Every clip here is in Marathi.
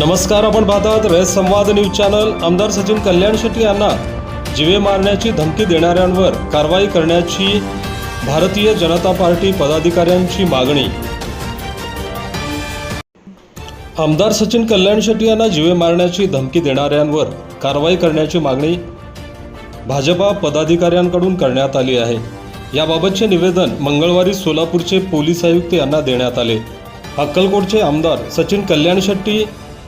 नमस्कार, आपण पाहतात रयत संवाद न्यूज चॅनल। आमदार सचिन कल्याण शेट्टी यांना जीवे मारण्याची धमकी देणाऱ्यांवर कारवाई करण्याची भारतीय जनता पार्टी पदाधिकाऱ्यांची मागणी। आमदार सचिन कल्याण शेट्टी यांना जीवे मारण्याची धमकी देणाऱ्यांवर कारवाई करण्याची मागणी भाजपा पदाधिकाऱ्यांकडून करण्यात आली आहे। याबाबतचे निवेदन मंगळवारी सोलापूरचे पोलीस आयुक्त यांना देण्यात आले। अक्कलकोटचे आमदार सचिन कल्याण शेट्टी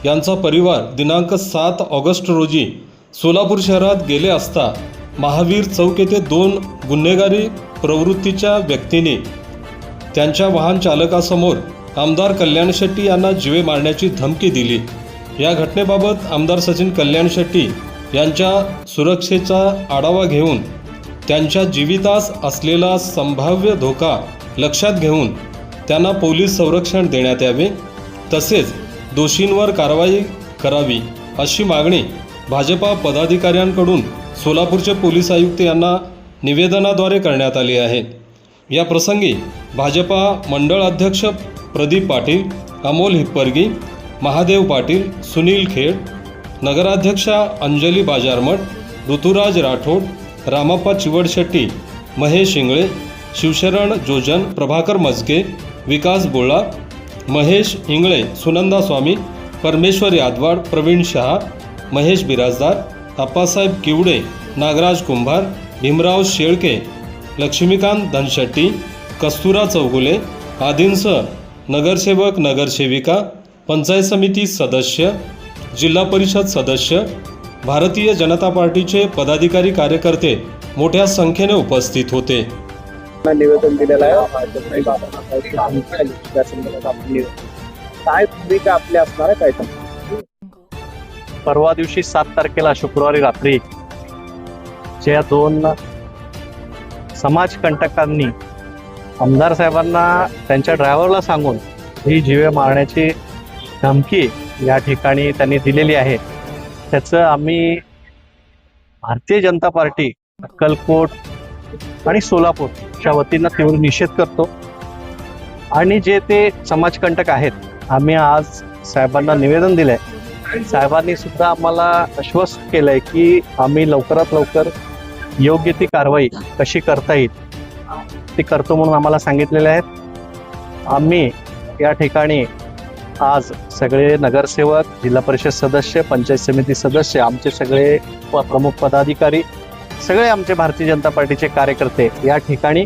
यांचा परिवार दिनांक 7 ऑगस्ट रोजी सोलापूर शहरात गेले असता महावीर चौक येथे 2 गुन्हेगारी प्रवृत्तीच्या व्यक्तींनी त्यांच्या वाहन चालकासमोर आमदार कल्याण शेट्टी यांना जीवे मारण्याची धमकी दिली। या घटनेबाबत आमदार सचिन कल्याण शेट्टी यांच्या सुरक्षेचा आढावा घेऊन त्यांच्या जीवितास असलेला संभाव्य धोका लक्षात घेऊन त्यांना पोलीस संरक्षण देण्यात यावे, तसेच दोषींवर कारवाई करावी अशी मागणी भाजपा पदाधिकाऱ्यांकडून सोलापूरचे पोलीस आयुक्त यांना निवेदनाद्वारे करण्यात आली आहे। या प्रसंगी भाजपा मंडळ अध्यक्ष प्रदीप पाटील, अमोल हिप्परगी, महादेव पाटील, सुनील खेड, नगराध्यक्षा अंजली बाजारमठ, ऋतुराज राठोड, रामप्पा चिवडशेट्टी, महेश इंगळे, शिवशरण जोजन, प्रभाकर मजके, विकास बोळा, महेश इंगळे, सुनंदा स्वामी, परमेश्वर यादवाड, प्रवीण शहा, महेश बिराजदार, अप्पासाहेब किवडे, नागराज कुंभार, भीमराव शेळके, लक्ष्मीकांत धनशेट्टी, कस्तुरा चौगुले आदींसह नगरसेवक, नगरसेविका, पंचायत समिती सदस्य, जिल्हा परिषद सदस्य, भारतीय जनता पार्टीचे पदाधिकारी, कार्यकर्ते मोठ्या संख्येने उपस्थित होते। निवेदन दिलेलं आहे। काय भूमिका आपली असणार आहे? काय परवा दिवशी 7 तारखेला शुक्रवारी रात्री ज्या 2 समाजकंटकांनी आमदार साहेबांना त्यांच्या ड्रायव्हरला सांगून ही जीवे मारण्याची धमकी या ठिकाणी त्यांनी दिलेली आहे, त्याचं आम्ही भारतीय जनता पार्टी अक्कलकोट आणि सोलापूरच्या वतीनं तीव्र निषेध करतो। आणि जे ते समाजकंटक आहेत, आम्ही आज साहेबांना निवेदन दिलंय। साहेबांनी सुद्धा आम्हाला आश्वस्त केलंय की आम्ही लवकरात लवकर योग्य ती कारवाई कशी करता येईल ती करतो म्हणून आम्हाला सांगितलेले आहेत। आम्ही या ठिकाणी आज सगळे नगरसेवक, जिल्हा परिषद सदस्य, पंचायत समिती सदस्य, आमचे सगळे प्रमुख पदाधिकारी, सगळे आमचे भारतीय जनता पार्टीचे कार्यकर्ते या ठिकाणी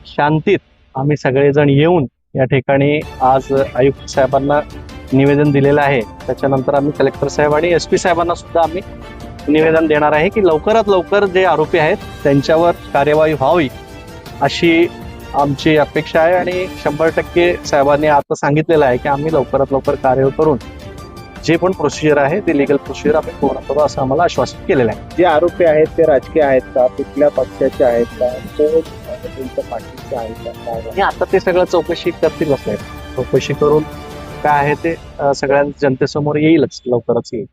शांतीत आम्ही सगळेजण येऊन या ठिकाणी आज आयुक्त साहेबांना निवेदन दिलेलं आहे। त्याच्यानंतर आम्ही कलेक्टर साहेब आणि SP साहेबांना सुद्धा आम्ही निवेदन देणार आहे की लवकरात लवकर जे आरोपी आहेत त्यांच्यावर कार्यवाही व्हावी अशी आमची अपेक्षा आहे। आणि 100% साहेबांनी आता सांगितलेलं आहे की आम्ही लवकरात लवकर कार्यवाही करून जे पण प्रोसिजर आहे ते लीगल प्रोसिजर आम्ही पूर्ण करू असं आम्हाला आश्वासित केलेलं आहे। जे आरोपी आहेत ते राजकीय आहेत का, कुठल्या पक्षाचे आहेत का, त्यांच्या पार्टीचे आहेत का? आता ते सगळं चौकशी करतील, चौकशी करून काय आहे ते सगळ्या जनतेसमोर येईलच, लवकरच येईल।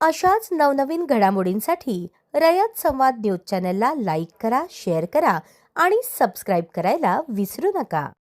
अशाच नवनवीन घडामोडींसाठी रयत संवाद न्यूज चॅनलला लाईक करा, शेअर करा आणि सबस्क्राईब करायला विसरू नका।